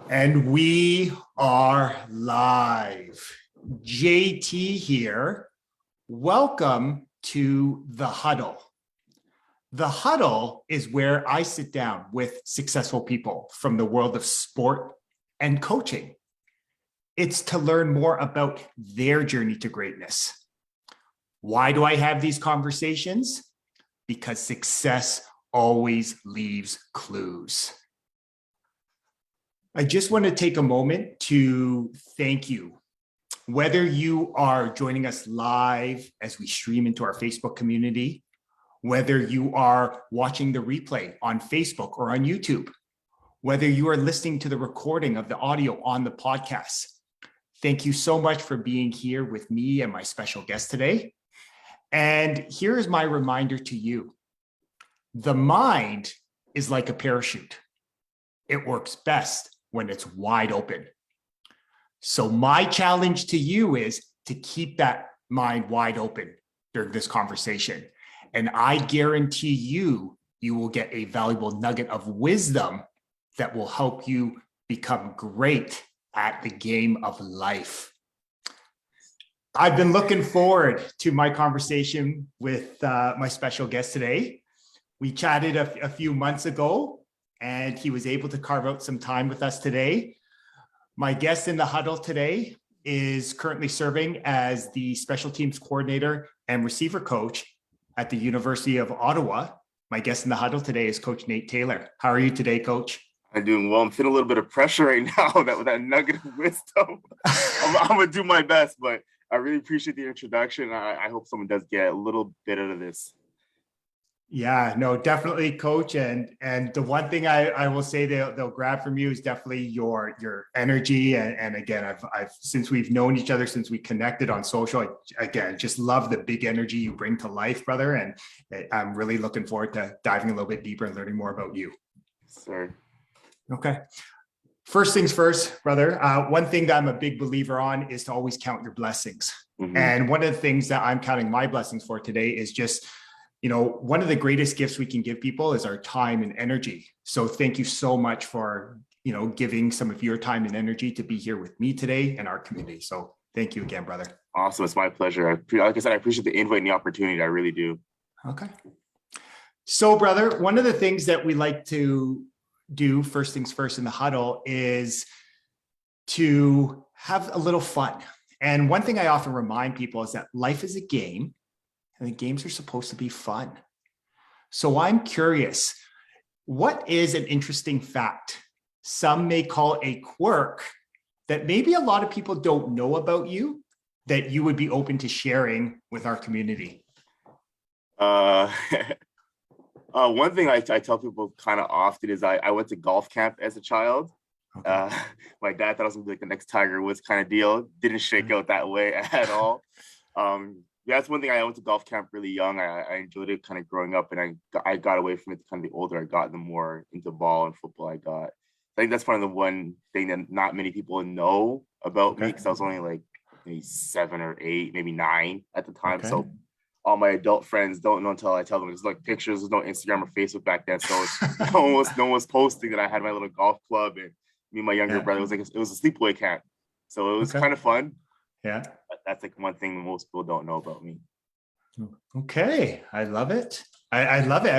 And we are live. JT here. Welcome to The Huddle. The Huddle is where I sit down with successful people from the world of sport and coaching. It's to learn more about their journey to greatness. Why do I have these conversations? Because success always leaves clues. I just want to take a moment to thank you. Whether you are joining us live as we stream into our Facebook community, whether you are watching the replay on Facebook or on YouTube, whether you are listening to the recording of the audio on the podcast, thank you so much for being here with me and my special guest today. And here is my reminder to you. The mind is like a parachute. It works best when it's wide open. So my challenge to you is to keep that mind wide open during this conversation. And I guarantee you will get a valuable nugget of wisdom that will help you become great at the game of life. I've been looking forward to my conversation with my special guest today. We chatted a few months ago, and he was able to carve out some time with us today. My guest in the huddle today is currently serving as the special teams coordinator and receiver coach at the University of Ottawa. My guest in the huddle today is Coach Nate Taylor. How are you today, Coach? I'm doing well. I'm feeling a little bit of pressure right now with that nugget of wisdom. I'm going to do my best, but I really appreciate the introduction. I hope someone does get a little bit out of this. Yeah, no, definitely, Coach. And the one thing I will say they'll grab from you is definitely your energy. And again, I've since we've known each other, since we connected on social, again, just love the big energy you bring to life, brother. And I'm really looking forward to diving a little bit deeper and learning more about you. Sir. Okay. First things first, brother. One thing that I'm a big believer on is to always count your blessings. Mm-hmm. And one of the things that I'm counting my blessings for today is just, one of the greatest gifts we can give people is our time and energy. So thank you so much for, giving some of your time and energy to be here with me today and our community. So thank you again, brother. Awesome. It's my pleasure. Like I said, I appreciate the invite and the opportunity. I really do. Okay. So, brother, one of the things that we like to do first things first in the huddle is to have a little fun. And one thing I often remind people is that life is a game. And the games are supposed to be fun. So I'm curious, what is an interesting fact? Some may call a quirk that maybe a lot of people don't know about you that you would be open to sharing with our community. One thing I tell people kind of often is I went to golf camp as a child. Okay. My dad thought I was gonna be like the next Tiger Woods kind of deal. Didn't shake out that way at all. Yeah, that's one thing. I went to golf camp really young. I enjoyed it kind of growing up, and I got away from it kind of the older I got, the more into ball and football I got. I think that's one of the one thing that not many people know about me, because I was only like maybe 7 or 8, maybe 9 at the time. Okay. So all my adult friends don't know until I tell them. There's like pictures. There's no Instagram or Facebook back then, so no one was posting that I had my little golf club, and me and my younger brother, it was a sleepaway camp, so it was kind of fun. Yeah. That's like one thing most people don't know about me. Okay. I love it. I love it.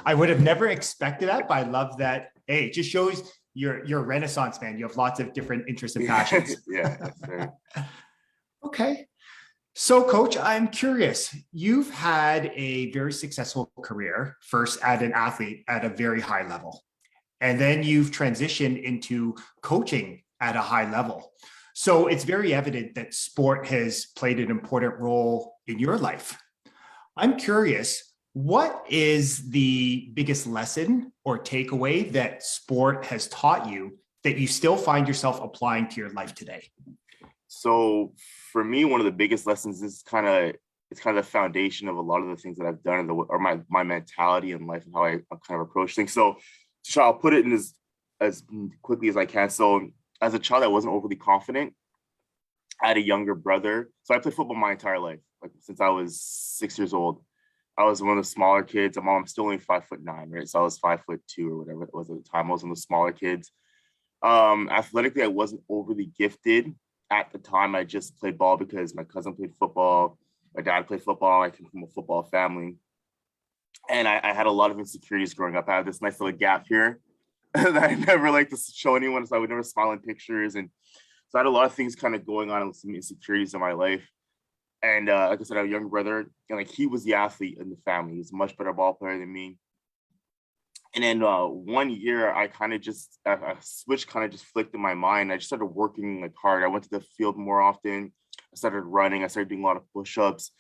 I would have never expected that, but I love that. Hey, it just shows you're a Renaissance man. You have lots of different interests and passions. Yeah. Sure. Okay. So, Coach, I'm curious. You've had a very successful career, first as an athlete at a very high level, and then you've transitioned into coaching at a high level. So it's very evident that sport has played an important role in your life. I'm curious, what is the biggest lesson or takeaway that sport has taught you that you still find yourself applying to your life today? So for me, one of the biggest lessons is kind of the foundation of a lot of the things that I've done, or my mentality in life and how I kind of approach things. So I'll put it in as quickly as I can. So as a child, I wasn't overly confident. I had a younger brother. So I played football my entire life, like since I was 6 years old. I was one of the smaller kids. I'm still only 5'9", right? So I was 5'2" or whatever it was at the time. I was one of the smaller kids. Athletically, I wasn't overly gifted at the time. I just played ball because my cousin played football, my dad played football. I came from a football family, and I had a lot of insecurities growing up. I had this nice little gap here that I never like to show anyone, so I would never smile in pictures, and so I had a lot of things kind of going on with some insecurities in my life. And like I said, I have a younger brother, and like he was the athlete in the family. He was a much better ball player than me. And then one year, I kind of just a switch kind of just flicked in my mind. I just started working like hard. I went to the field more often. I started running. I started doing a lot of push-ups.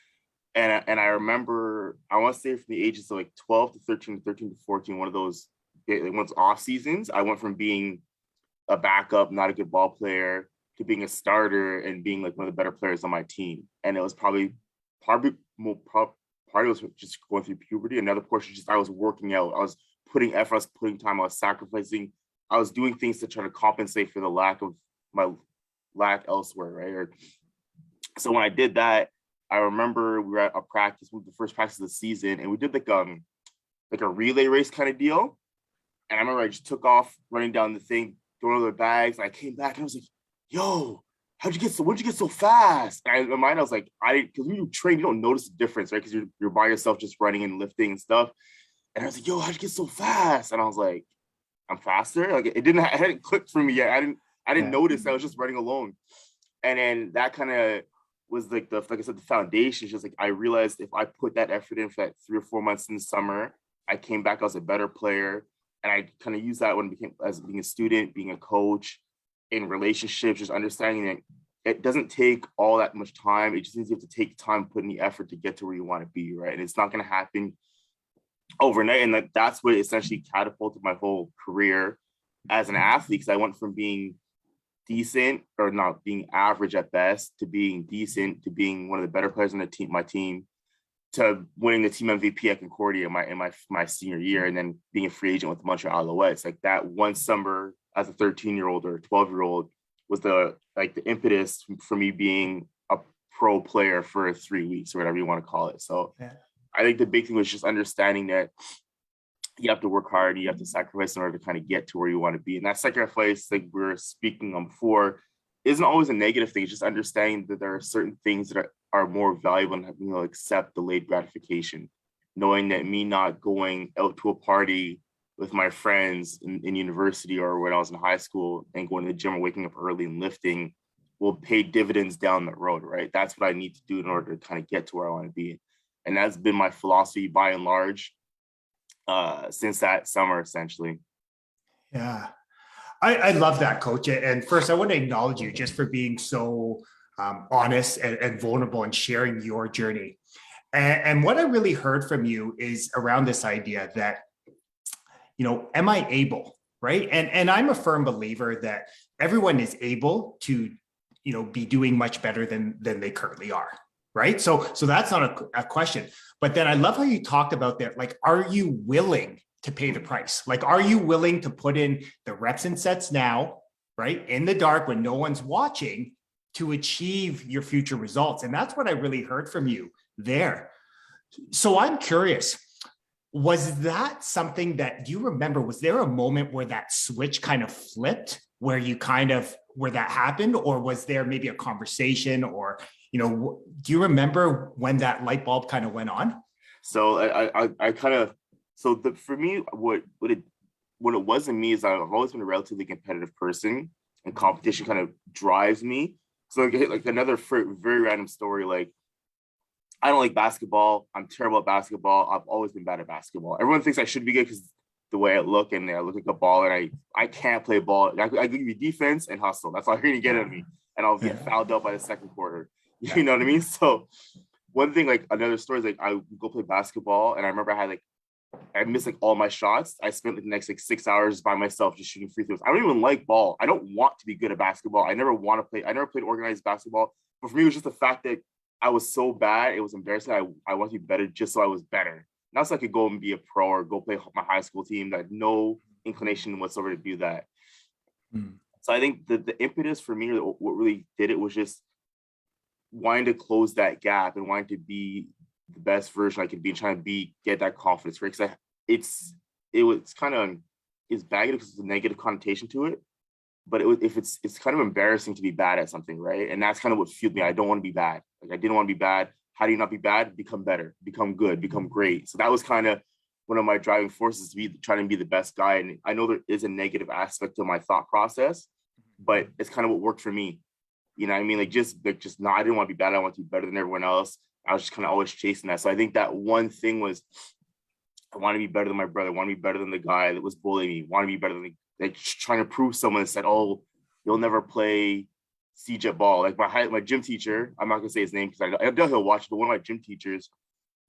And I remember, I want to say from the ages of like 12 to 13, 13 to 14, one of those off seasons, I went from being a backup, not a good ball player, to being a starter and being like one of the better players on my team. And it was probably part of it was just going through puberty. Another portion just I was working out. I was putting effort, I was putting time, I was sacrificing, I was doing things to try to compensate for the lack of my lack elsewhere, right? So when I did that, I remember we were at a practice, the first practice of the season, and we did like a relay race kind of deal. And I remember I just took off running down the thing, throwing the bags, and I came back and I was like, yo, when'd you get so fast? And in my mind, I was like, because when you train, you don't notice the difference, right? Because you're by yourself just running and lifting and stuff. And I was like, yo, how'd you get so fast? And I was like, I'm faster. Like it hadn't clicked for me yet. I didn't notice. I was just running alone. And then that kind of was like like I said, the foundation. Just like I realized if I put that effort in for that 3 or 4 months in the summer, I came back as a better player. And I kind of used that when I became as being a student, being a coach, in relationships, just understanding that it doesn't take all that much time. It just means you have to take time, put in the effort to get to where you want to be, right? And it's not going to happen overnight. And that's what essentially catapulted my whole career as an athlete, because I went from being decent or not being average at best to being decent to being one of the better players on the team, my team, to winning the team MVP at Concordia in my senior year, and then being a free agent with the Montreal Alouettes. Like that one summer as a 13-year-old or 12-year-old was the impetus for me being a pro player for 3 weeks or whatever you want to call it. So yeah. I think the big thing was just understanding that you have to work hard, you have to sacrifice in order to kind of get to where you want to be. And that sacrifice, like we were speaking on before, isn't always a negative thing. It's just understanding that there are certain things that are more valuable and having to accept delayed gratification. Knowing that me not going out to a party with my friends in university or when I was in high school and going to the gym or waking up early and lifting will pay dividends down the road, right? That's what I need to do in order to kind of get to where I want to be. And that's been my philosophy by and large since that summer, essentially. Yeah. I love that, Coach. And first, I want to acknowledge you just for being so honest and vulnerable and sharing your journey. And what I really heard from you is around this idea that, am I able, right? And I'm a firm believer that everyone is able to, be doing much better than they currently are, right? So that's not a question. But then I love how you talked about that. Like, are you willing to pay the price? Like, are you willing to put in the reps and sets now, right? In the dark when no one's watching to achieve your future results? And that's what I really heard from you there. So I'm curious, was that something that, do you remember, was there a moment where that switch kind of flipped, where that happened? Or was there maybe a conversation or, do you remember when that light bulb kind of went on? So I kind of, for me, what it was in me is I've always been a relatively competitive person, and competition kind of drives me. So like another very random story, like I don't like basketball. I'm terrible at basketball. I've always been bad at basketball. Everyone thinks I should be good because the way I look, and I look like a baller, and I can't play ball. I give you defense and hustle. That's all you're gonna get out of me, and I'll get fouled up by the second quarter. You know what I mean? So one thing, like another story is like I would go play basketball, and I remember I missed like all my shots. I spent the next 6 hours by myself just shooting free throws. I don't even like ball. I don't want to be good at basketball. I never played organized basketball. But for me, it was just the fact that I was so bad. It was embarrassing. I wanted to be better just so I was better. Not so I could go and be a pro or go play my high school team. I had no inclination whatsoever to do that. So I think the impetus for me, or what really did it, was just wanting to close that gap and wanting to be the best version I could be, and trying to get that confidence, right? Because it's kind of, it's bad because it's a negative connotation to it. but if it's kind of embarrassing to be bad at something, right? And that's kind of what fueled me. I don't want to be bad. Like I didn't want to be bad. How do you not be bad? Become better, become good, become great. So that was kind of one of my driving forces, to be trying to be the best guy. And I know there is a negative aspect to my thought process, but it's kind of what worked for me. You know what I mean? No, I didn't want to be bad. I want to be better than everyone else. I was just kind of always chasing that. So I think that one thing was, I want to be better than my brother. I want to be better than the guy that was bullying me. Want to be better than like trying to prove someone that said, "Oh, you'll never play CJ ball." Like my gym teacher, I'm not gonna say his name because I know he'll watch it, but one of my gym teachers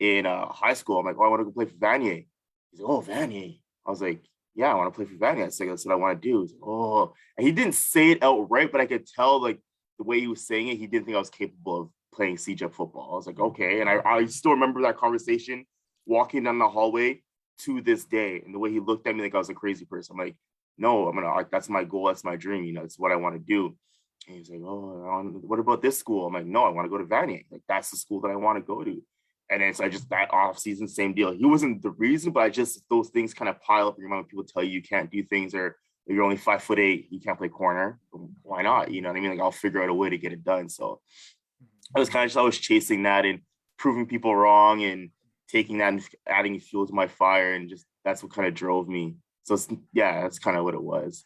in high school, I'm like, "Oh, I want to go play for Vanier." He's like, "Oh, Vanier." I was like, "Yeah, I want to play for Vanier." That's what I want to do. He's like, "Oh," and he didn't say it outright, but I could tell like the way he was saying it, he didn't think I was capable of playing CJ football. I was like, okay, and I still remember that conversation, walking down the hallway to this day, and the way he looked at me like I was a crazy person. I'm like, no, that's my goal, that's my dream, it's what I want to do. And he's like, oh, what about this school? I'm like, no, I want to go to Vanier. Like that's the school that I want to go to. And then so I just, that off season, same deal. He wasn't the reason, but I just, those things kind of pile up in your mind when people tell you can't do things, or you're only 5'8", you can't play corner. Why not? You know what I mean? Like I'll figure out a way to get it done. So I was kind of just always chasing that and proving people wrong and taking that and adding fuel to my fire. And just, that's what kind of drove me. So that's kind of what it was.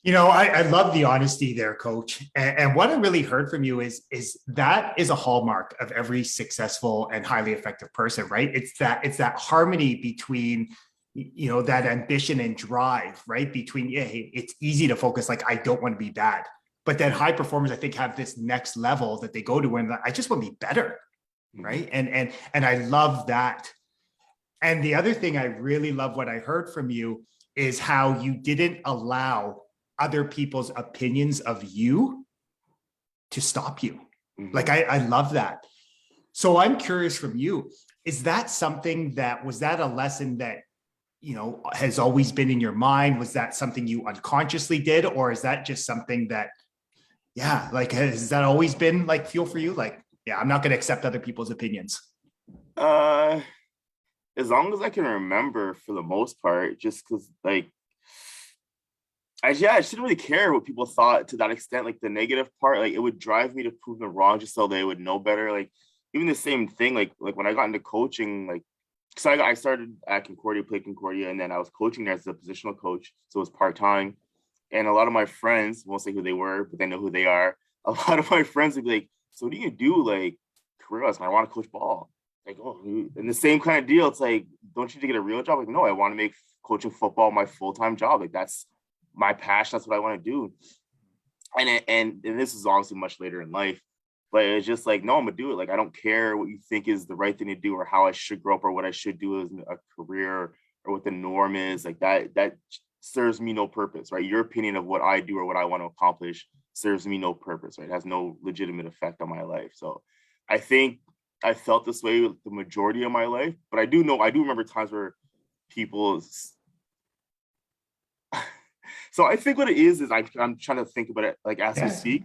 I love the honesty there, Coach. And what I really heard from you is that is a hallmark of every successful and highly effective person, right? It's that harmony between, that ambition and drive, right? Between, it's easy to focus, like, I don't want to be bad. But then high performers, I think, have this next level that they go to when I just want to be better, right? And I love that. And the other thing I really love what I heard from you is how you didn't allow other people's opinions of you to stop you. Like, I love that. So I'm curious from you, is that something was that a lesson that, has always been in your mind? Was that something you unconsciously did? Or is that just something that, has that always been like fuel for you? Like, I'm not going to accept other people's opinions. As long as I can remember, for the most part, just because I didn't really care what people thought to that extent. Like the negative part, like it would drive me to prove them wrong just so they would know better. Like even the same thing, like when I got into coaching, like, so I started at Concordia, played Concordia, and then I was coaching there as a positional coach. So it was part-time. And a lot of my friends, won't say who they were, but they know who they are. A lot of my friends would be like, so what do you do, like, career-wise? I want to coach ball. Like, oh, and the same kind of deal. It's like, don't you get a real job? Like, no, I want to make coaching football my full-time job. Like, that's my passion. That's what I want to do. And this is honestly much later in life, but it's just like, no, I'm gonna do it. Like, I don't care what you think is the right thing to do, or how I should grow up, or what I should do as a career, or what the norm is. Like that serves me no purpose, right? Your opinion of what I do or what I want to accomplish serves me no purpose, right? It has no legitimate effect on my life. So I think I felt this way the majority of my life, but I do remember times where people. So I think what it is I'm trying to think about it like as we speak.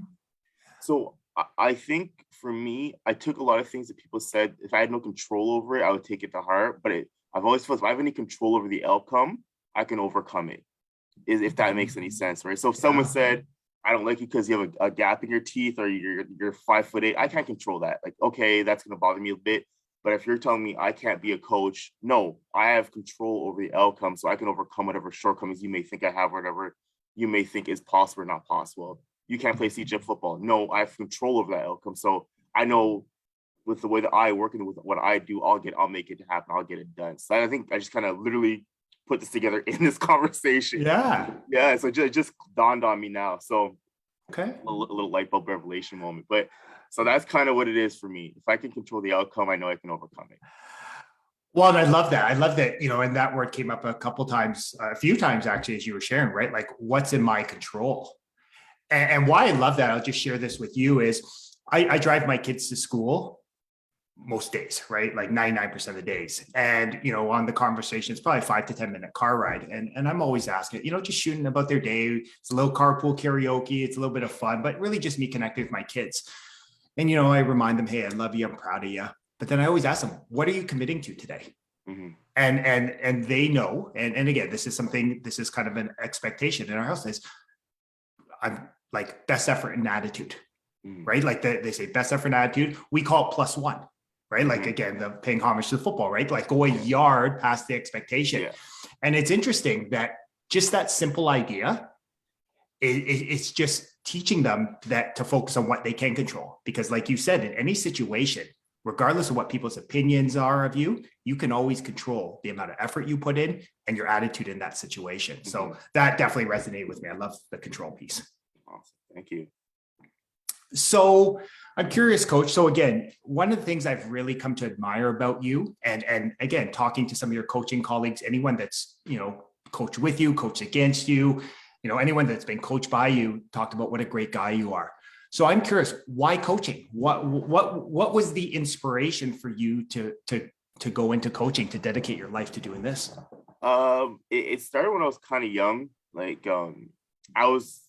So I think for me, I took a lot of things that people said. If I had no control over it, I would take it to heart. But I've always felt if I have any control over the outcome, I can overcome it. If that makes any sense, right? So if someone said, I don't like you because you have a gap in your teeth, or you're 5'8", I can't control that. Like, okay, that's going to bother me a bit. But if you're telling me I can't be a coach, no, I have control over the outcome, so I can overcome whatever shortcomings you may think I have, or whatever you may think is possible or not possible. You can't play CJ football. No, I have control over that outcome. So I know with the way that I work and with what I do, I'll make it happen. I'll get it done. So I think I just kind of literally put this together in this conversation. Yeah. So it just dawned on me now. So okay, a little light bulb revelation moment. But so that's kind of what it is for me. If I can control the outcome, I know I can overcome it. Well, and I love that. And that word came up a few times actually, as you were sharing, right? Like, what's in my control? And why I love that, I'll just share this with you, is I drive my kids to school most days, right? Like 99% of the days. And, on the conversation, it's probably 5 to 10 minute car ride. And I'm always asking, just shooting about their day. It's a little carpool karaoke. It's a little bit of fun, but really just me connecting with my kids. And, I remind them, hey, I love you. I'm proud of you. But then I always ask them, what are you committing to today? Mm-hmm. And they know, and again, this is kind of an expectation in our house, is I'm like best effort and attitude, Mhm. right? Like they say best effort and attitude. We call it +1, right? Like again, the paying homage to the football, right? Like go a yard past the expectation. Yeah. And it's interesting that just that simple idea, it's just teaching them that to focus on what they can control. Because like you said, in any situation, regardless of what people's opinions are of you, you can always control the amount of effort you put in and your attitude in that situation. So that definitely resonated with me. I love the control piece. Awesome. Thank you. So I'm curious, Coach. So again, one of the things I've really come to admire about you, and again, talking to some of your coaching colleagues, anyone that's, coached with you, coached against you, anyone that's been coached by you, talked about what a great guy you are. So I'm curious, why coaching? What was the inspiration for you to go into coaching, to dedicate your life to doing this? It started when I was kind of young. I was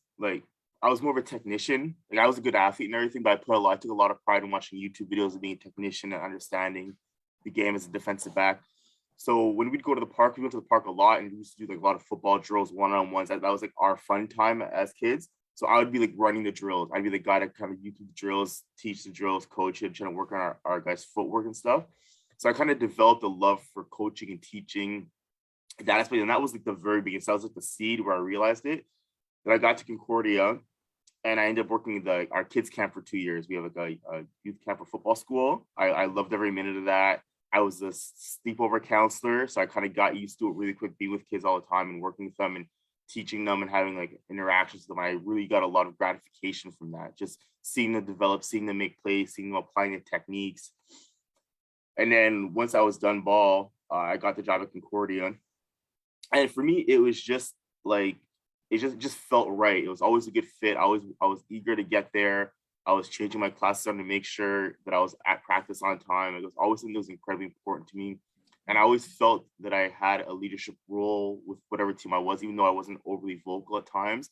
I was more of a technician. Like I was a good athlete and everything, but I took a lot of pride in watching YouTube videos of being a technician and understanding the game as a defensive back. So when we'd go to the park, we went to the park a lot, and we used to do like a lot of football drills, one-on-ones. That was like our fun time as kids. So I would be like running the drills. I'd be the guy that kind of YouTube the drills, teach the drills, coach it, trying to work on our guys' footwork and stuff. So I kind of developed a love for coaching and teaching that aspect. And that was like the very beginning. So that was like the seed where I realized it. Then I got to Concordia, and I ended up working our kids camp for 2 years. We have like a youth camp for football school. I loved every minute of that. I was a sleepover counselor, so I kind of got used to it really quick, being with kids all the time and working with them and teaching them and having like interactions with them. I really got a lot of gratification from that, just seeing them develop, seeing them make plays, seeing them applying the techniques. And then once I was done ball, I got the job at Concordia. And for me, it was just like, it just felt right. It was always a good fit. I was eager to get there. I was changing my classes on to make sure that I was at practice on time. It was always something that was incredibly important to me. And I always felt that I had a leadership role with whatever team I was, even though I wasn't overly vocal at times.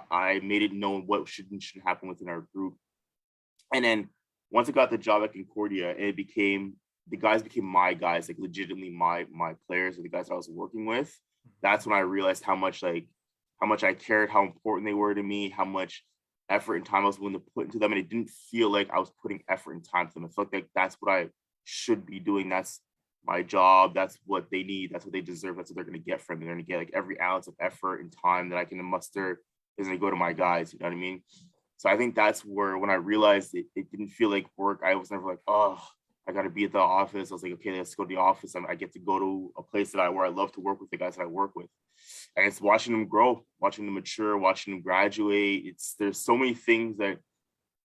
I made it known what should and shouldn't happen within our group. And then once I got the job at Concordia, the guys became my guys, like legitimately my players, or the guys that I was working with. That's when I realized how much I cared, how important they were to me, how much effort and time I was willing to put into them. And it didn't feel like I was putting effort and time to them. I felt like that's what I should be doing. That's my job. That's what they need. That's what they deserve. That's what they're going to get from me. They're going to get like every ounce of effort and time that I can muster is going to go to my guys. You know what I mean? So I think that's where, when I realized it didn't feel like work, I was never like, oh, I got to be at the office. I was like, okay, let's go to the office. I get to go to a place where I love to work with the guys that I work with. And it's watching them grow, watching them mature, watching them graduate. There's so many things that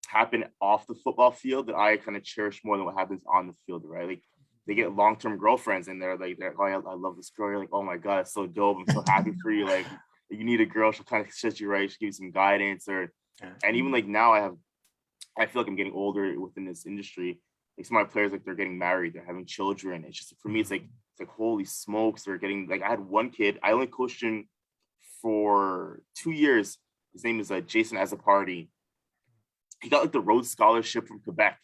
happen off the football field that I kind of cherish more than what happens on the field, right? Like they get long-term girlfriends and they're oh, I love this girl. You're like, oh my God, it's so dope. I'm so happy for you. Like you need a girl, she'll kind of set you right. She'll give you some guidance and even like now I feel like I'm getting older within this industry. Like some of my players, like they're getting married, they're having children. It's just, for me, it's like holy smokes, they're getting, like I had one kid, I only coached him for 2 years. His name is Jason Azapardi. He got like the Rhodes Scholarship from Quebec.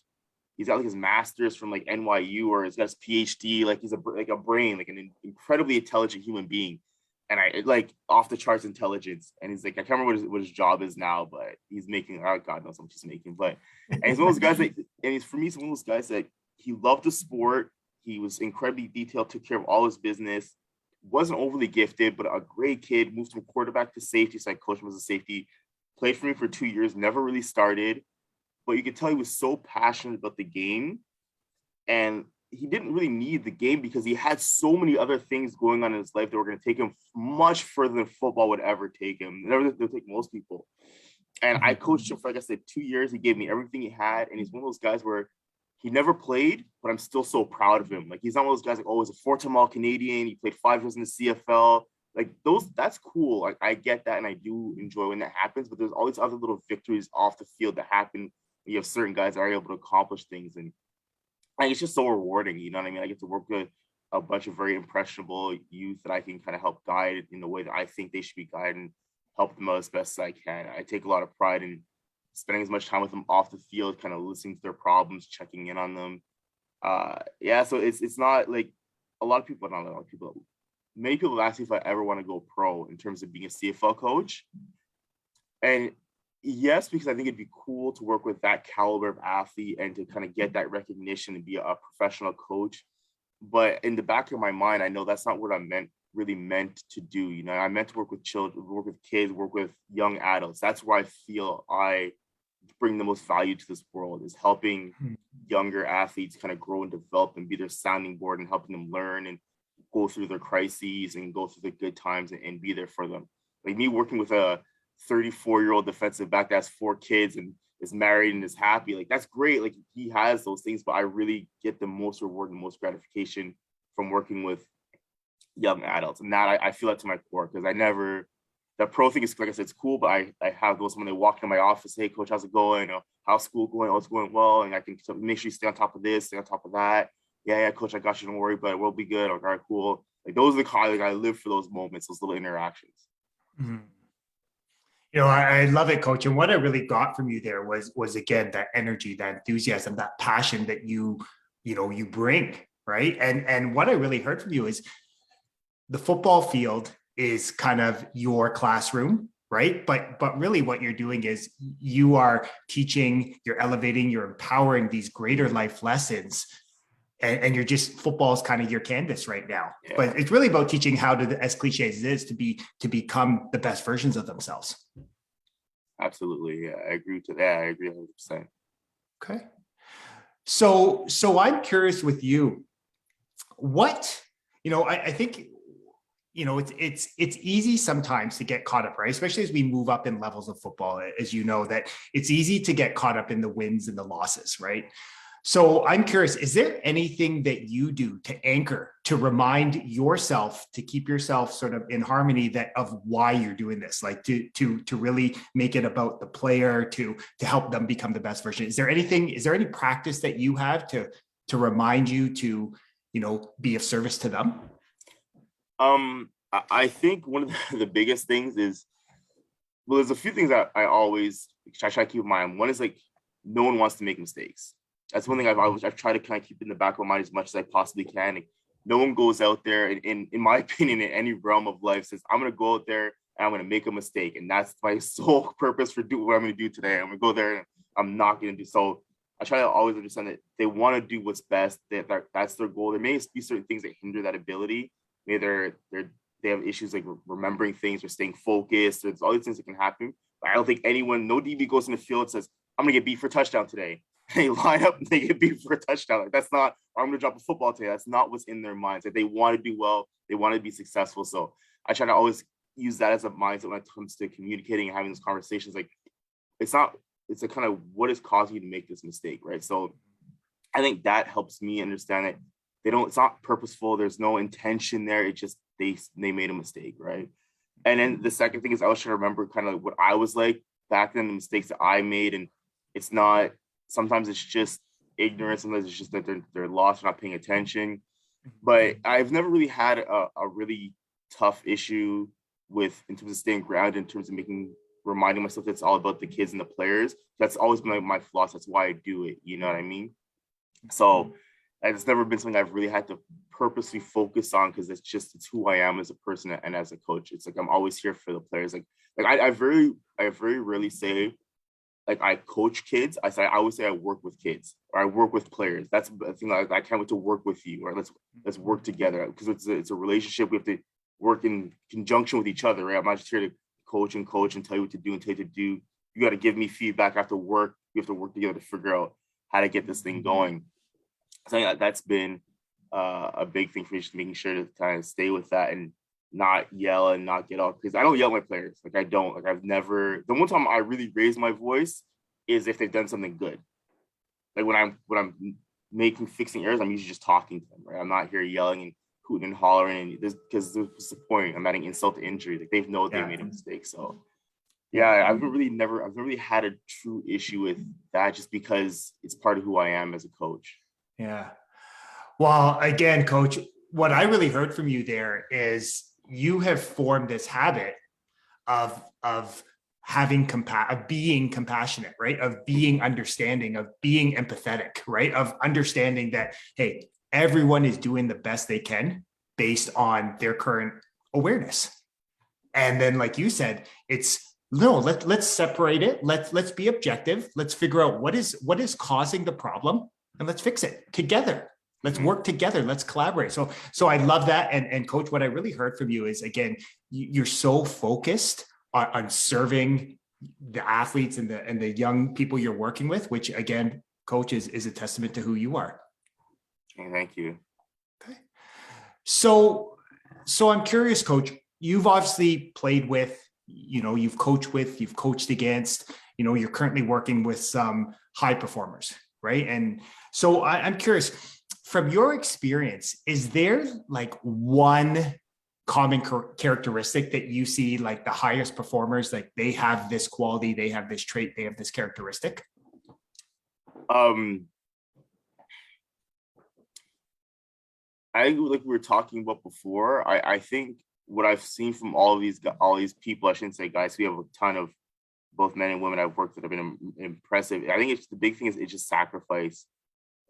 He's got like his master's from like NYU, or he's got his PhD. Like he's a brain, like an incredibly intelligent human being, and I like off the charts intelligence. And he's like, I can't remember what his job is now, but he's making, oh God knows how much he's making. But and he's one of those guys that, and he's one of those guys that he loved the sport. He was incredibly detailed, took care of all his business, wasn't overly gifted, but a great kid. Moved from quarterback to safety, so I coached him as a safety. Played for me for 2 years, never really started, but you could tell he was so passionate about the game. And he didn't really need the game because he had so many other things going on in his life that were going to take him much further than football would ever take him. Never they'll take most people. And I coached him for, like I said, 2 years. He gave me everything he had. And he's one of those guys where he never played, but I'm still so proud of him. Like he's not one of those guys like, oh, he's a 4-time All-Canadian. He played 5 years in the CFL. Like that's cool. Like I get that. And I do enjoy when that happens, but there's all these other little victories off the field that happen. You have certain guys that are able to accomplish things. And like, it's just so rewarding. You know what I mean? I get to work with a bunch of very impressionable youth that I can kind of help guide in the way that I think they should be guided and help them out as best as I can. I take a lot of pride in spending as much time with them off the field, kind of listening to their problems, checking in on them. So it's not like not a lot of people. Many people ask me if I ever want to go pro in terms of being a CFL coach. And Yes, because I think it'd be cool to work with that caliber of athlete and to kind of get that recognition and be a professional coach. But in the back of my mind, I know that's not what I'm really meant to do. You know, I meant to work with children, work with kids, work with young adults. That's where I feel I bring the most value to this world, is helping younger athletes kind of grow and develop and be their sounding board and helping them learn and go through their crises and go through the good times and be there for them. Like me working with a 34-year-old defensive back that has 4 kids and is married and is happy, like that's great. Like he has those things, but I really get the most reward and most gratification from working with young adults. And that I feel that to my core, because I never, the pro thing is, like I said, it's cool, but I have those when they walk in my office, hey coach, how's it going? Or how's school going? Oh, it's going well. And I can make sure you stay on top of this, stay on top of that. Yeah, coach, I got you, don't worry, but we'll be good. Like, all right, cool. Like those are the kind, like I live for those moments, those little interactions. Mhm. You know, I love it, coach. And what I really got from you there was again, that energy, that enthusiasm, that passion that you bring, right? And what I really heard from you is the football field is kind of your classroom, right? But really what you're doing is you are teaching, you're elevating, you're empowering these greater life lessons. And you're just, football is kind of your canvas right now. Yeah. But it's really about teaching how to, as cliche as it is, to become the best versions of themselves. Absolutely. Yeah, I agree to that. I agree 100%. Okay. So I'm curious with you, what, I think, it's easy sometimes to get caught up, right? Especially as we move up in levels of football, as you know, that it's easy to get caught up in the wins and the losses, right? So I'm curious, is there anything that you do to anchor, to remind yourself, to keep yourself sort of in harmony of why you're doing this, like to really make it about the player, to help them become the best version? Is there any practice that you have to remind you to, be of service to them? I think one of the biggest things is, well, there's a few things that I try to keep in mind. One is like, no one wants to make mistakes. That's one thing I've tried to kind of keep in the back of my mind as much as I possibly can. And no one goes out there, in my opinion, in any realm of life, says, I'm going to go out there and I'm going to make a mistake. And that's my sole purpose for doing what I'm going to do today. I'm going to go there and I'm not going to do so. I try to always understand that they want to do what's best. That's their goal. There may be certain things that hinder that ability. Maybe they have issues like remembering things or staying focused. There's all these things that can happen. But I don't think no DB goes in the field and says, I'm going to get beat for a touchdown today. They line up and they get beat for a touchdown. Like, that's not, or I'm going to drop a football today. That's not what's in their minds. Like, they want to do well. They want to be successful. So I try to always use that as a mindset when it comes to communicating and having those conversations. Like, it's a kind of what is causing you to make this mistake, right? So I think that helps me understand that it's not purposeful. There's no intention there. It just, they made a mistake, right? And then the second thing is I was trying to remember kind of what I was like back then, the mistakes that I made. And it's not, sometimes it's just ignorance. Sometimes it's just that they're lost, not paying attention. But I've never really had a really tough issue in terms of staying grounded, in terms of reminding myself that it's all about the kids and the players. That's always been my philosophy. That's why I do it. You know what I mean? So it's never been something I've really had to purposely focus on, because it's who I am as a person and as a coach. It's like I'm always here for the players. Like I very rarely say like I coach kids. I always say I work with kids, or I work with players. That's the thing. Like, I can't wait to work with you, or let's work together, because it's a relationship. We have to work in conjunction with each other, right? I'm not just here to coach and tell you what to do and tell you to do. You got to give me feedback after work. We have to work together to figure out how to get this thing going. So I think that's been a big thing for me, just making sure to kind of stay with that and not yell and not get off, because I don't yell at my players. Like, I don't. Like, I've never. The one time I really raise my voice is if they've done something good. Like when I'm fixing errors, I'm usually just talking to them, right? I'm not here yelling and hooting and hollering, and because what's the point? I'm adding insult to injury. Like, they know they made a mistake. So yeah, I've never really had a true issue with that, just because it's part of who I am as a coach. Yeah. Well, again, coach, what I really heard from you there is you have formed this habit of having of being compassionate, right? Of being understanding, of being empathetic, right? Of understanding that, hey, everyone is doing the best they can based on their current awareness. And then, like you said, it's No, let's separate it. Let's be objective. Let's figure out what is causing the problem, and let's fix it together. Let's work together. Let's collaborate. So I love that. And coach, what I really heard from you is, again, you're so focused on serving the athletes and the young people you're working with, which again, coach, is a testament to who you are. Okay, thank you. Okay. So I'm curious, coach, you've obviously played with, you've coached against, you're currently working with some high performers, right? And so I'm curious, from your experience, is there like one common characteristic that you see, like the highest performers, like they have this quality, they have this trait, they have this characteristic? I think, like we were talking about before, I think what I've seen from all these people, I shouldn't say guys, we have a ton of both men and women I've worked with have been impressive. I think it's the big thing is it's just sacrifice.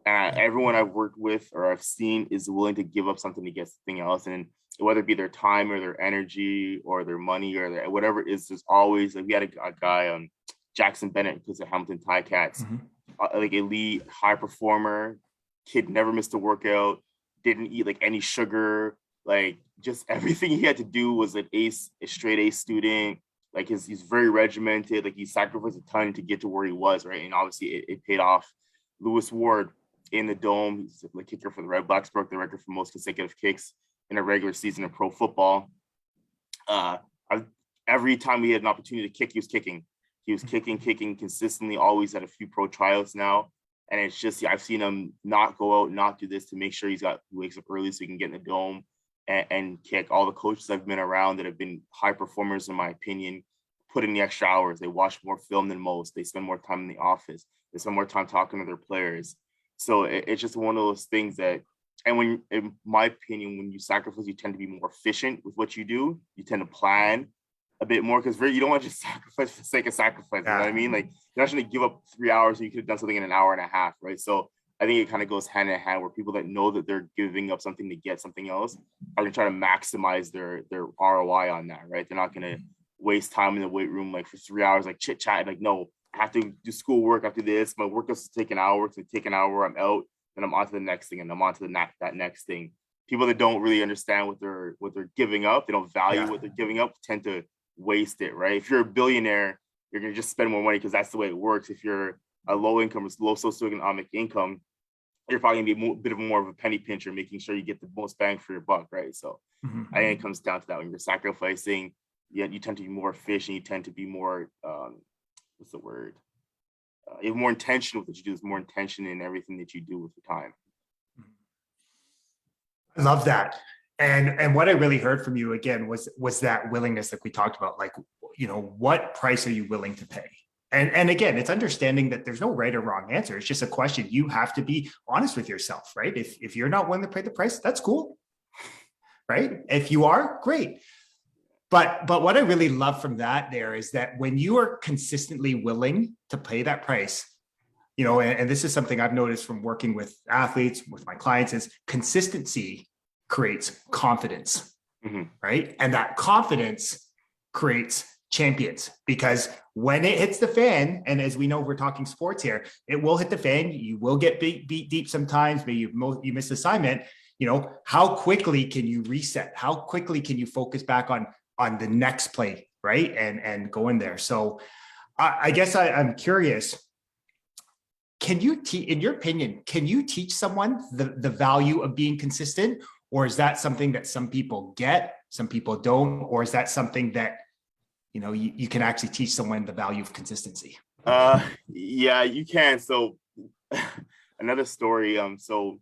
Everyone I've worked with or I've seen is willing to give up something to get something else. And whether it be their time or their energy or their money or whatever it is, there's always, like we had a guy, Jackson Bennett, who's at Hamilton Ticats, like elite, high performer, kid, never missed a workout, didn't eat like any sugar, like just everything he had to do was an ace, a straight A student. Like he's very regimented, like he sacrificed a ton to get to where he was, right? And obviously it paid off. Lewis Ward in the Dome, he's the kicker for the Red Blacks, broke the record for most consecutive kicks in a regular season of pro football. Every time we had an opportunity to kick, he was kicking. He was kicking consistently, always had a few pro tryouts now. And it's just, I've seen him not go out, not do this to make sure he wakes up early so he can get in the Dome and kick. All the coaches I've been around that have been high performers, in my opinion, put in the extra hours. They watch more film than most. They spend more time in the office. They spend more time talking to their players. So it's just one of those things that, and when, in my opinion, when you sacrifice, you tend to be more efficient with what you do. You tend to plan a bit more because you don't want to just sacrifice for the sake of sacrifice. You know what I mean? Like you're not going to give up 3 hours and you could have done something in an hour and a half, right? So I think it kind of goes hand in hand where people that know that they're giving up something to get something else are going to try to maximize their ROI on that, right? They're not going to waste time in the weight room like for 3 hours, like chit chat. Like, no, I have to do schoolwork after this. My workouts take an hour. To take an hour, I'm out, and I'm on to the next thing, and I'm on to that next thing. People that don't really understand what they're giving up, they don't value what they're giving up, tend to waste it, right? If you're a billionaire, you're going to just spend more money because that's the way it works. If you're a low income or low socioeconomic income, you're probably going to be a bit more of a penny pincher, making sure you get the most bang for your buck, right? So I think it comes down to that. When you're sacrificing, you tend to be more efficient. You tend to be more, what's the word? You have more intention with what you do. There's more intention in everything that you do with your time. I love that. And what I really heard from you again was that willingness that we talked about, like, what price are you willing to pay? And again, it's understanding that there's no right or wrong answer. It's just a question. You have to be honest with yourself, right? If you're not willing to pay the price, that's cool, right? If you are, great. But what I really love from that there is that when you are consistently willing to pay that price, and this is something I've noticed from working with athletes, with my clients, is consistency creates confidence, right? And that confidence creates champions, because when it hits the fan, and as we know, we're talking sports here, it will hit the fan. You will get beat deep sometimes, maybe you miss assignment. How quickly can you reset? How quickly can you focus back on the next play, right? And go in there. So I guess I'm curious, can you in your opinion, can you teach someone the value of being consistent? Or is that something that some people get, some people don't? Or is that something that, you can actually teach someone the value of consistency? Yeah, you can. So another story. So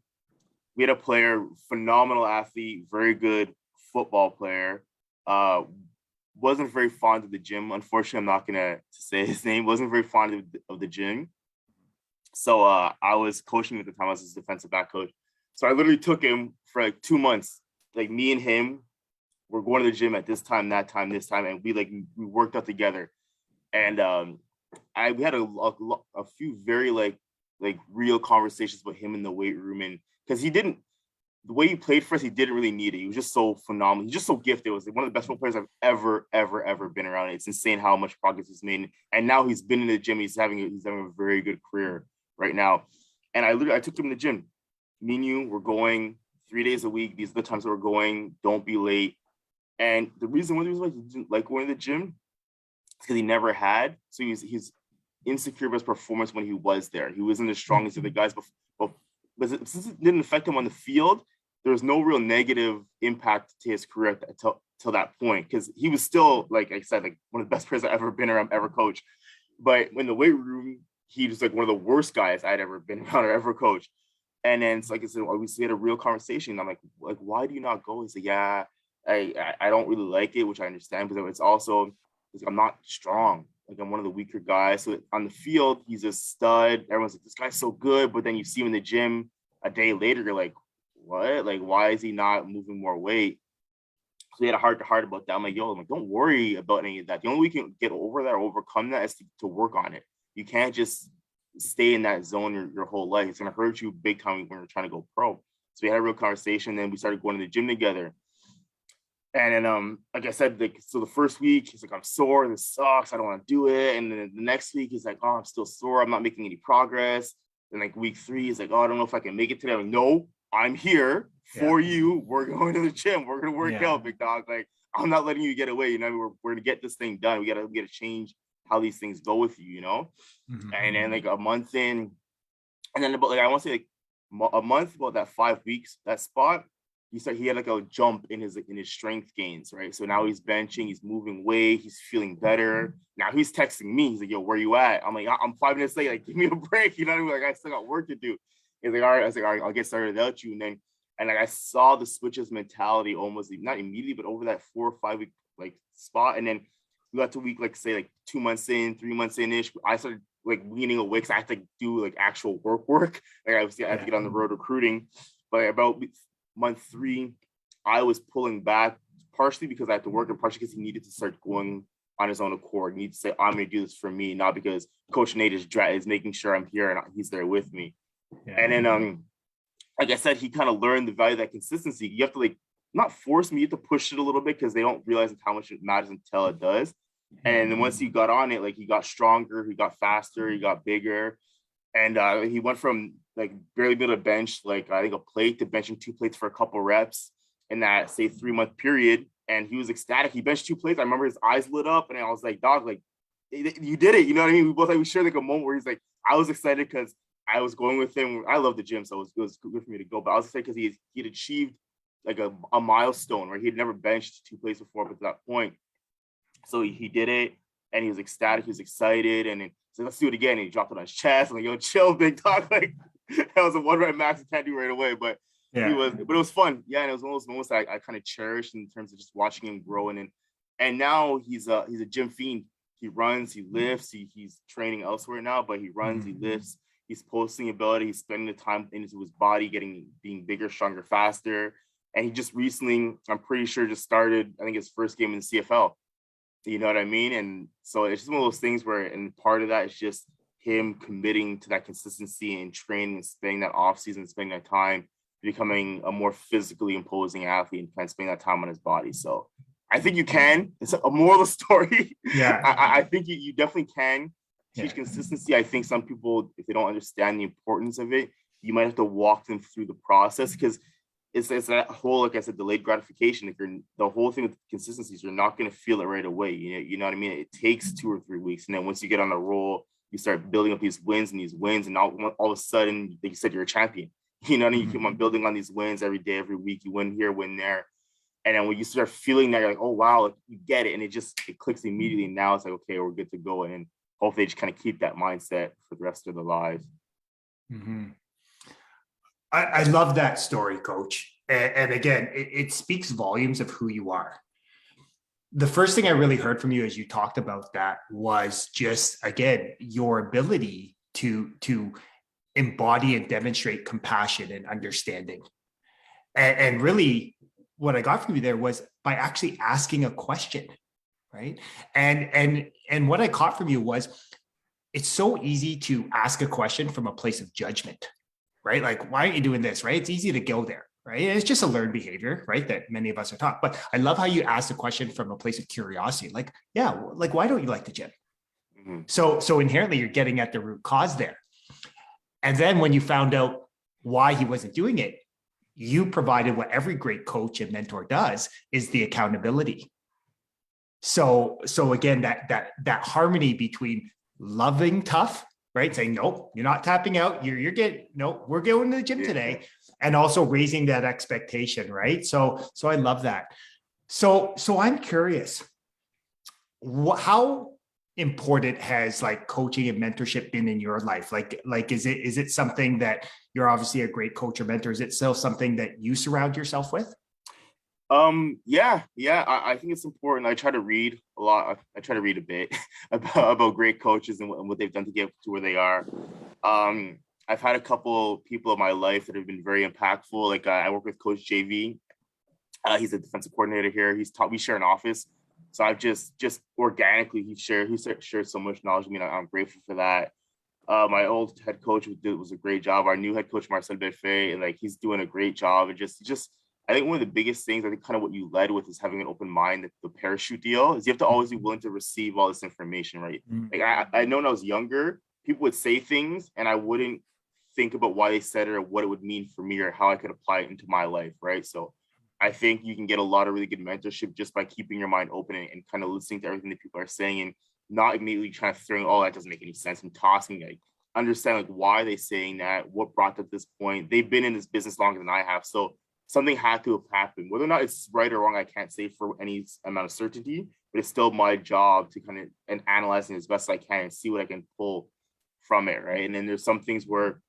we had a player, phenomenal athlete, very good football player. Wasn't very fond of the gym. Unfortunately, I'm not gonna say his name. Wasn't very fond of the gym. So I was coaching at the time. I was his defensive back coach. So I literally took him for like 2 months. Like me and him were going to the gym at this time, that time, this time, and we worked out together. And we had a few very like real conversations with him in the weight room, and because he didn't the way he played for us, he didn't really need it. He was just so phenomenal. He's just so gifted. It was one of the best role players I've ever been around. It's insane how much progress he's made. And now he's been in the gym. He's having a very good career right now. And I took him to the gym. Me and you, we're going 3 days a week. These are the times that we're going. Don't be late. And one of the reasons why he didn't like going to the gym is because he never had. So he's insecure about his performance when he was there. He wasn't as strong as the other guys, but since it didn't affect him on the field, there was no real negative impact to his career till that point, because he was still, like I said, like one of the best players I've ever been around, ever coached. But in the weight room, he was like one of the worst guys I'd ever been around or ever coached. And then it's like I said, we had a real conversation. I'm like, why do you not go? He's like, yeah, I don't really like it, which I understand, because it's also like, I'm not strong. Like, I'm one of the weaker guys. So on the field, he's a stud. Everyone's like, this guy's so good. But then you see him in the gym a day later, you're like, what? Like, why is he not moving more weight? So we had a heart-to-heart about that. I'm like, don't worry about any of that. The only way you can get over that or overcome that is to work on it. You can't just stay in that zone your whole life. It's going to hurt you big time when you're trying to go pro. So we had a real conversation. Then we started going to the gym together. And then, like I said, so the first week, he's like, I'm sore. This sucks. I don't want to do it. And then the next week, he's like, oh, I'm still sore. I'm not making any progress. And like week 3, he's like, oh, I don't know if I can make it today. I'm like, no, I'm here for you. We're going to the gym. We're going to work out, big dog. Like, I'm not letting you get away. You know, we're going to get this thing done. We got to change how these things go with you, you know? Mm-hmm. And then like a month in, and then about like, I want to say like a month, about that 5 weeks, that spot, he had like a jump in his strength gains, right? So now he's benching, he's moving weight, he's feeling better. Now he's texting me. He's like, yo, where you at? I'm like, I'm 5 minutes late. Like, give me a break. You know what I mean? Like, I still got work to do. He's like, all right. I was like, all right, I'll get started without you. And like, I saw the switches mentality almost, not immediately, but over that 4 or 5 week like spot. And then we got to week, like say like 2 months in, 3 months in-ish, I started like weaning away because I had to do like actual work. Like I had to get on the road recruiting. But about month 3, I was pulling back, partially because I had to work and partially because he needed to start going on his own accord. He needed to say, I'm going to do this for me, not because Coach Nate is making sure I'm here and he's there with me. Yeah. And then, like I said, he kind of learned the value of that consistency. You have to like not force me to push it a little bit because they don't realize how much it matters until it does. And then once he got on it, like he got stronger, he got faster, he got bigger. And he went from like barely being able to bench, like I think a plate, to benching 2 plates for a couple reps in that, say, 3-month period. And he was ecstatic. He benched 2 plates. I remember his eyes lit up and I was like, dog, like you did it. You know what I mean? We both, like, we shared like a moment where he's like, I was excited because I was going with him. I love the gym, so it was good for me to go. But I was excited because he'd achieved like a milestone where he had never benched 2 plates before, but to that point. So he did it and he was ecstatic. He was excited. And then so let's do it again. And he dropped it on his chest. I'm like, yo, chill, big dog. Like, that was a 1 rep max I can't do right away. But it was fun. Yeah, and it was one of those moments that I kind of cherished in terms of just watching him grow. And now he's a gym fiend. He runs, he lifts, he's training elsewhere now, but he runs, he lifts, he's posting ability, he's spending the time into his body, being bigger, stronger, faster. And he just recently, I'm pretty sure, just started, I think, his first game in the CFL. You know what I mean? And so it's just one of those things where, and part of that is just him committing to that consistency and training and spending that off season, spending that time becoming a more physically imposing athlete and kind of spending that time on his body. So I think you can. It's a moral of the story. Yeah. I think you definitely can teach consistency. I think some people, if they don't understand the importance of it, you might have to walk them through the process, because it's that whole, like I said, delayed gratification. If the whole thing with consistency is you're not going to feel it right away. You know what I mean? It takes 2 or 3 weeks. And then once you get on the roll, you start building up these wins. And all of a sudden, like you said, you're a champion. You know what I mean? You keep on building on these wins every day, every week. You win here, win there. And then when you start feeling that, you're like, oh, wow, like, you get it. And it clicks immediately. And now it's like, okay, we're good to go. And hopefully they just kind of keep that mindset for the rest of their lives. Mm-hmm. I love that story, Coach. And again, it speaks volumes of who you are. The first thing I really heard from you as you talked about that was just, again, your ability to embody and demonstrate compassion and understanding. And really what I got from you there was by actually asking a question, right? And what I caught from you was, it's so easy to ask a question from a place of judgment, right? Like, why aren't you doing this, right? It's easy to go there. right? It's just a learned behavior, right? That many of us are taught. But I love how you ask the question from a place of curiosity. Like, yeah, like, why don't you like the gym? Mhm. So inherently you're getting at the root cause there. And then when you found out why he wasn't doing it, you provided what every great coach and mentor does, is the accountability. So again, that harmony between loving tough, right? Saying, nope, you're not tapping out. You're getting, nope, we're going to the gym Yeah. today. And also raising that expectation, right? So I love that. So I'm curious, how important has like coaching and mentorship been in your life? Like is it something that, you're obviously a great coach or mentor, is it still something that you surround yourself with? Yeah. I think it's important. I try to read a lot. I try to read a bit about great coaches and what they've done to get to where they are. I've had a couple people in my life that have been very impactful. Like I work with Coach JV. He's a defensive coordinator here. We share an office. So I've just organically, he shared so much knowledge with me, and I'm grateful for that. My old head coach was a great job. Our new head coach, Marcel Beffet, and like he's doing a great job. And just I think one of the biggest things, I think kind of what you led with, is having an open mind. The parachute deal is you have to always be willing to receive all this information, right? Like I know when I was younger, people would say things and I wouldn't think about why they said it or what it would mean for me or how I could apply it into my life, right? So I think you can get a lot of really good mentorship just by keeping your mind open and kind of listening to everything that people are saying and not immediately trying to throw, oh, that doesn't make any sense, and tossing, like, understand like why they're saying that, what brought them to this point. They've been in this business longer than I have, so something had to have happened. Whether or not it's right or wrong, I can't say for any amount of certainty, but it's still my job to kind of and analyzing as best I can and see what I can pull from it, right? And then there's some things where,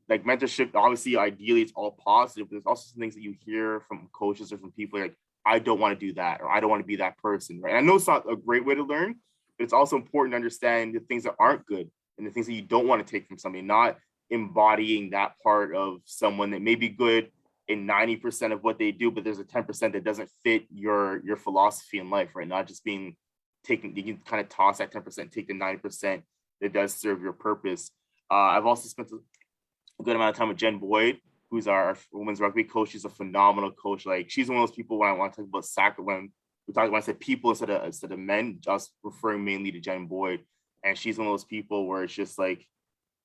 like mentorship, obviously ideally it's all positive, but there's also some things that you hear from coaches or from people like, I don't want to do that, or I don't want to be that person, right? And I know it's not a great way to learn, but it's also important to understand the things that aren't good and the things that you don't want to take from somebody, not embodying that part of someone that may be good in 90% of what they do, but there's a 10% that doesn't fit your philosophy in life, right? Not just being taken, you can kind of toss that 10%, take the 90% that does serve your purpose. I've also spent a good amount of time with Jen Boyd, who's our women's rugby coach. She's a phenomenal coach. Like, she's one of those people when I want to talk about soccer, when I said people instead of men, just referring mainly to Jen Boyd. And she's one of those people where it's just like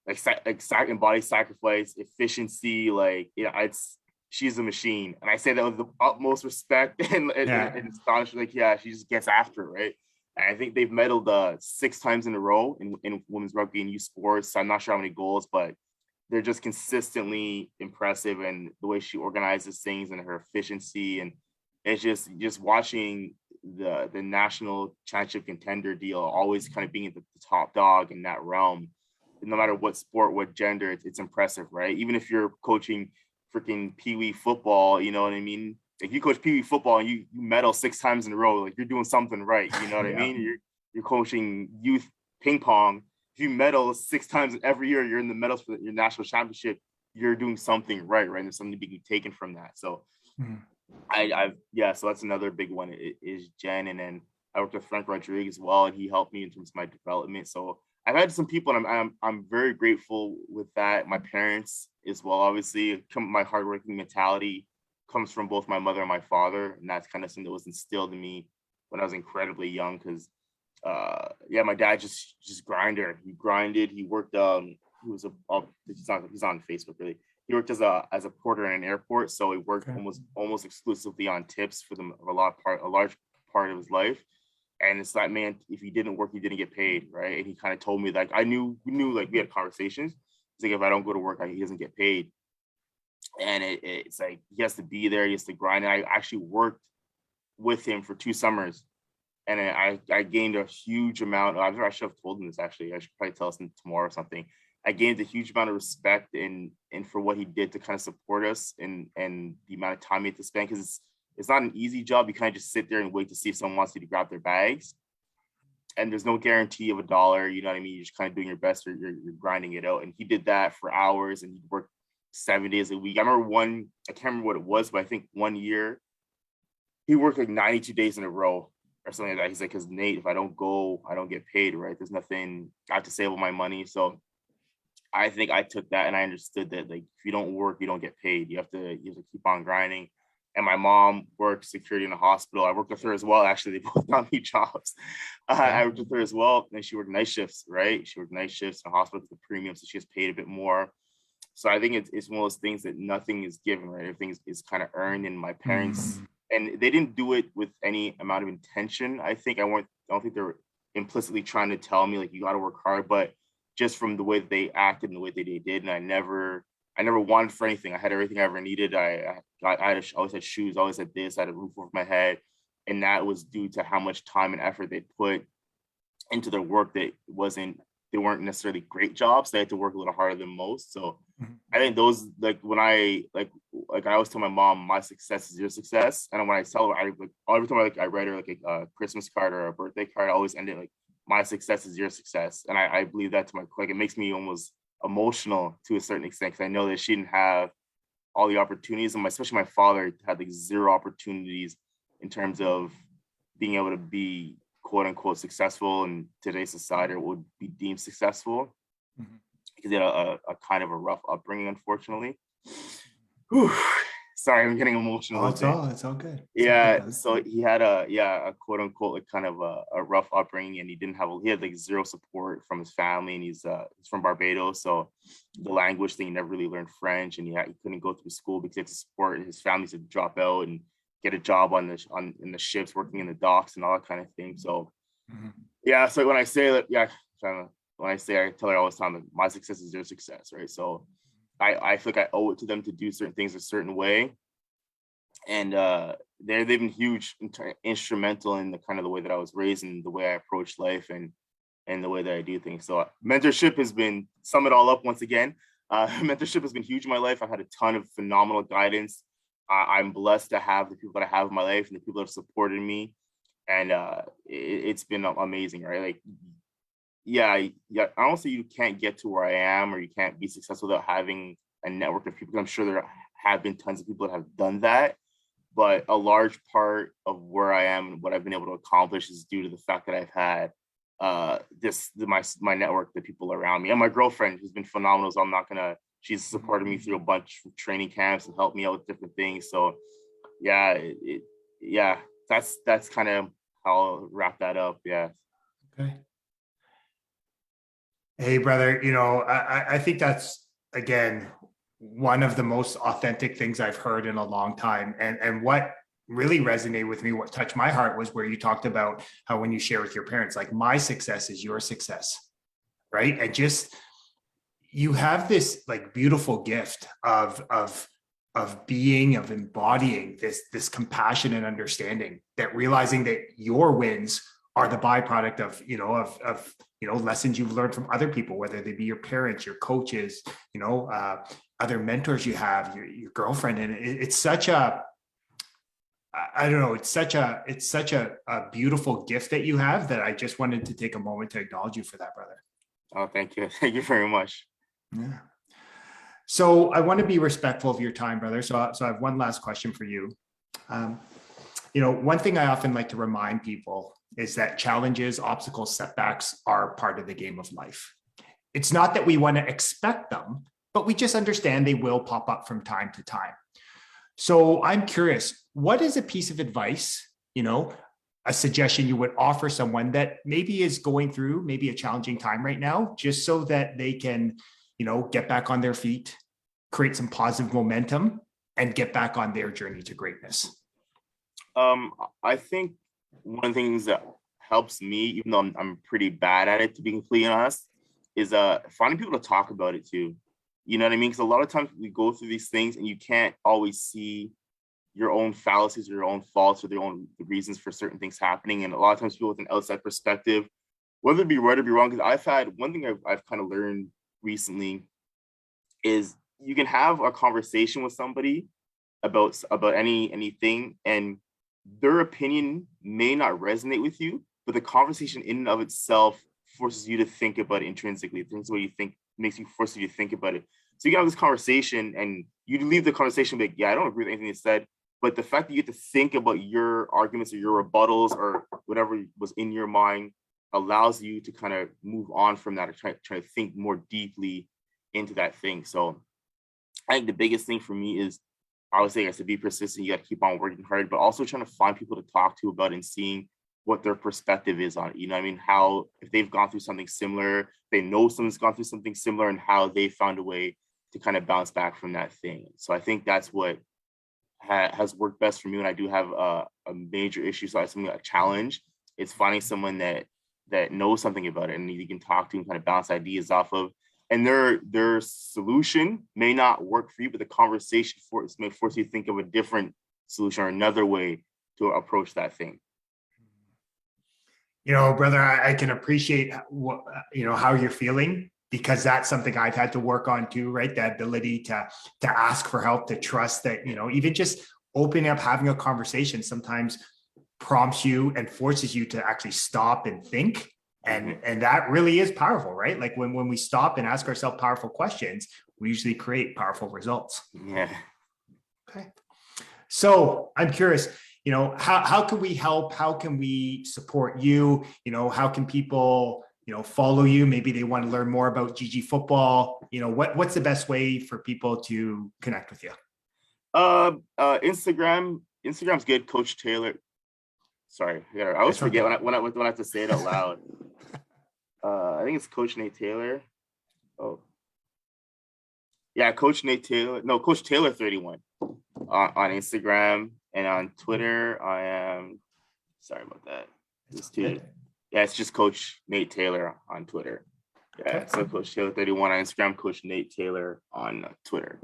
embodied sacrifice, efficiency, like, you know, she's a machine. And I say that with the utmost respect and astonishment. Like, yeah, she just gets after it, right? And I think they've medaled 6 times in a row in women's rugby and youth sports. So I'm not sure how many goals, but they're just consistently impressive, and the way she organizes things and her efficiency. And it's just watching the national championship contender deal, always kind of being at the top dog in that realm. And no matter what sport, what gender, it's impressive, right? Even if you're coaching freaking Pee-wee football, you know what I mean? If you coach Pee-wee football and you medal 6 times in a row, like, you're doing something right. You know what I mean? You're coaching youth ping pong. If you medal 6 times every year, you're in the medals for your national championship, you're doing something right? There's something to be taken from that. So so that's another big one is Jen. And then I worked with Frank Rodriguez as well, and he helped me in terms of my development. So I've had some people, and I'm very grateful with that. My parents as well, obviously. My hardworking mentality comes from both my mother and my father, and that's kind of something that was instilled in me when I was incredibly young. Because my dad just grinder. He grinded. He worked. He was he's on Facebook really. He worked as a porter in an airport, so he worked almost exclusively on tips for a large part of his life. And it's like, man, if you didn't work, you didn't get paid, right? And he kind of told me, like, we knew, like, we had conversations. It's like, if I don't go to work, he doesn't get paid. And it's like, he has to be there, he has to grind. And I actually worked with him for 2 summers. And I gained a huge amount. I should have told him this, actually. I should probably tell him tomorrow or something. I gained a huge amount of respect and for what he did to kind of support us and the amount of time he had to spend, because it's not an easy job. You kind of just sit there and wait to see if someone wants you to grab their bags. And there's no guarantee of $1, you know what I mean? You're just kind of doing your best, or you're grinding it out. And he did that for hours, and he'd work 7 days a week. I remember I can't remember what it was, but I think one year he worked like 92 days in a row or something like that. He's like, because Nate, if I don't go, I don't get paid, right? There's nothing, I have to save all my money. So I think I took that and I understood that, like, if you don't work, you don't get paid. You have to keep on grinding. And my mom worked security in a hospital. I worked with her as well. Actually, they both got me jobs. I worked with her as well, and she worked night shifts. Right, she worked night shifts in a hospital with the premium, so she gets paid a bit more. So I think it's one of those things that nothing is given, right? Everything is kind of earned. And my parents, and they didn't do it with any amount of intention. I don't think they were implicitly trying to tell me like you got to work hard, but just from the way that they acted and the way that they did, and I never wanted for anything. I had everything I ever needed. Always had shoes, always had this. I had a roof over my head, and that was due to how much time and effort they put into their work. They weren't necessarily great jobs. They had to work a little harder than most. So I think those, like, when I I always tell my mom, my success is your success. And when I tell her, every time I write her like a Christmas card or a birthday card, I always end it like, my success is your success. And I believe that to my core. Like, it makes me almost emotional to a certain extent, because I know that she didn't have all the opportunities, and especially my father had like zero opportunities in terms of being able to be quote unquote successful in today's society, or would be deemed successful, because he had a kind of a rough upbringing, unfortunately. Whew. Sorry, I'm getting emotional. It's all good. So he had a quote unquote like kind of a rough upbringing, and he had like zero support from his family, and he's from Barbados, so the language thing, he never really learned French, and he couldn't go through school because he had to support his family to drop out and get a job in the ships, working in the docks and all that kind of thing. So so when I say that, I tell her all the time that my success is their success, right? So I feel like I owe it to them to do certain things a certain way. And they've been huge, instrumental in the kind of the way that I was raised and the way I approach life and the way that I do things. So mentorship has been, sum it all up once again, mentorship has been huge in my life. I've had a ton of phenomenal guidance. I'm blessed to have the people that I have in my life and the people that have supported me. And it's been amazing, right? Like, I don't say you can't get to where I am, or you can't be successful without having a network of people. I'm sure there have been tons of people that have done that, but a large part of where I am and what I've been able to accomplish is due to the fact that I've had my network, the people around me, and my girlfriend, who's been phenomenal. So she's supported me through a bunch of training camps and helped me out with different things. So that's kind of how I'll wrap that up. Yeah. Okay. Hey, brother, I think that's, again, one of the most authentic things I've heard in a long time. And what really resonated with me, what touched my heart, was where you talked about how when you share with your parents, like, my success is your success, right? And just, you have this like beautiful gift of embodying this compassion and understanding, that realizing that your wins are the byproduct of lessons you've learned from other people, whether they be your parents, your coaches, other mentors you have, your girlfriend. And it's such a, I don't know, it's such a beautiful gift that you have, that I just wanted to take a moment to acknowledge you for that, brother. Oh, thank you. Thank you very much. Yeah. So I want to be respectful of your time, brother. So I have one last question for you. One thing I often like to remind people is that challenges, obstacles, setbacks are part of the game of life. It's not that we want to expect them, but we just understand they will pop up from time to time. So I'm curious, what is a piece of advice, a suggestion you would offer someone that maybe is going through maybe a challenging time right now, just so that they can, get back on their feet, create some positive momentum, and get back on their journey to greatness? I think one of the things that helps me, even though I'm pretty bad at it, to be completely honest, is finding people to talk about it too. You know what I mean? Because a lot of times we go through these things and you can't always see your own fallacies or your own faults or their own reasons for certain things happening. And a lot of times people with an outside perspective, whether it be right or be wrong, because I've had one thing I've kind of learned recently is you can have a conversation with somebody about anything, and their opinion may not resonate with you, but the conversation in and of itself forces you to think about it intrinsically. Things what you think forces you to think about it. So you can have this conversation and you leave the conversation like, I don't agree with anything you said, but the fact that you get to think about your arguments or your rebuttals or whatever was in your mind allows you to kind of move on from that, or try to think more deeply into that thing. So I think the biggest thing for me is, obviously, I guess, to be persistent, you got to keep on working hard, but also trying to find people to talk to about and seeing what their perspective is on it. You know what I mean? How, if they've gone through something similar, they know someone's gone through something similar, and how they found a way to kind of bounce back from that thing. So I think that's what has worked best for me when I do have a major issue. So I have something, a challenge. It's finding someone that knows something about it and you can talk to and kind of bounce ideas off of. And their solution may not work for you, but the conversation may force you to think of a different solution or another way to approach that thing. You know, brother, I can appreciate what, you know, how you're feeling, because that's something I've had to work on too, right? The ability to ask for help, to trust that, you know, even just opening up, having a conversation sometimes prompts you and forces you to actually stop and think. And that really is powerful, right? Like when we stop and ask ourselves powerful questions, we usually create powerful results. Yeah. Okay. So I'm curious, you know, how can we help? How can we support you? You know, how can people, you know, follow you? Maybe they want to learn more about GG football. You know, what's the best way for people to connect with you? Instagram's good. Coach Taylor. Sorry, I always forget when I have to say it out loud. I think it's Coach Nate Taylor. Oh, yeah, Coach Nate Taylor. No, Coach Taylor 31 on Instagram, and on Twitter I am. Sorry about that. It's just Coach Nate Taylor on Twitter. Yeah, okay. So Coach Taylor 31 on Instagram, Coach Nate Taylor on Twitter.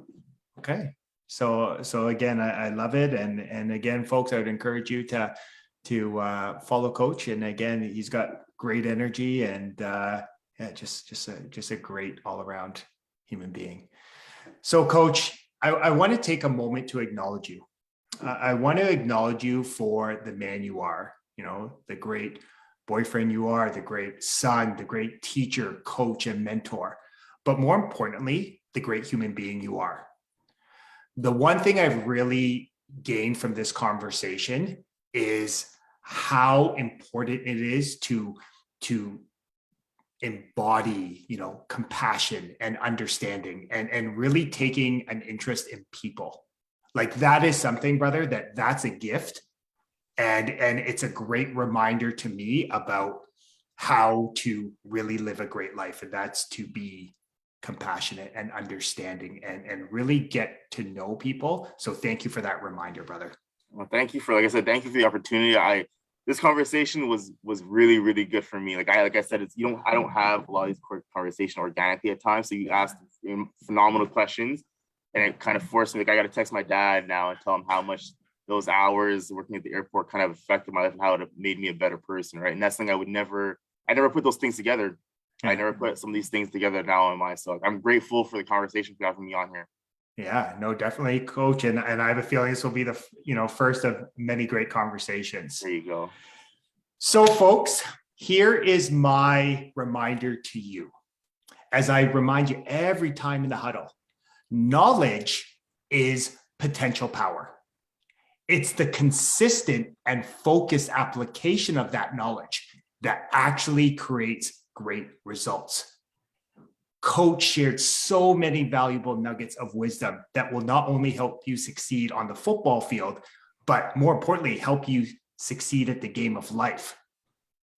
Okay. So again, I love it, and again, folks, I would encourage you to follow Coach. And again, he's got great energy and just a great all around human being. So Coach, I want to take a moment to acknowledge you. I want to acknowledge you for the man you are, you know, the great boyfriend you are, the great son, the great teacher, coach, and mentor, but more importantly, the great human being you are. The one thing I've really gained from this conversation is how important it is to embody, you know, compassion and understanding and really taking an interest in people. Like that is something, brother, that's a gift. And it's a great reminder to me about how to really live a great life. And that's to be compassionate and understanding and really get to know people. So thank you for that reminder, brother. Well, thank you for, like I said, thank you for the opportunity. This conversation was really, really good for me. Like I said, I don't have a lot of these conversations organically at times. So you asked phenomenal questions, and it kind of forced me. Like I got to text my dad now and tell him how much those hours working at the airport kind of affected my life and how it made me a better person, right? And that's something I never put those things together. I never put some of these things together now in myself. I'm grateful for the conversation for having me on here. Yeah, no, definitely, Coach. And I have a feeling this will be the, you know, first of many great conversations. There you go. So folks, here is my reminder to you. As I remind you every time in the huddle, knowledge is potential power. It's the consistent and focused application of that knowledge that actually creates great results. Coach shared so many valuable nuggets of wisdom that will not only help you succeed on the football field, but more importantly, help you succeed at the game of life.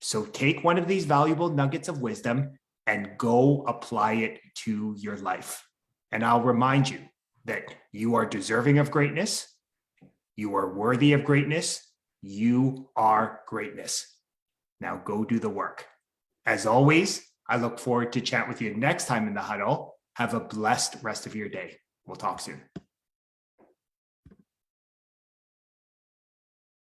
So take one of these valuable nuggets of wisdom and go apply it to your life. And I'll remind you that you are deserving of greatness. You are worthy of greatness. You are greatness. Now go do the work. As always, I look forward to chat with you next time in the huddle. Have a blessed rest of your day. We'll talk soon.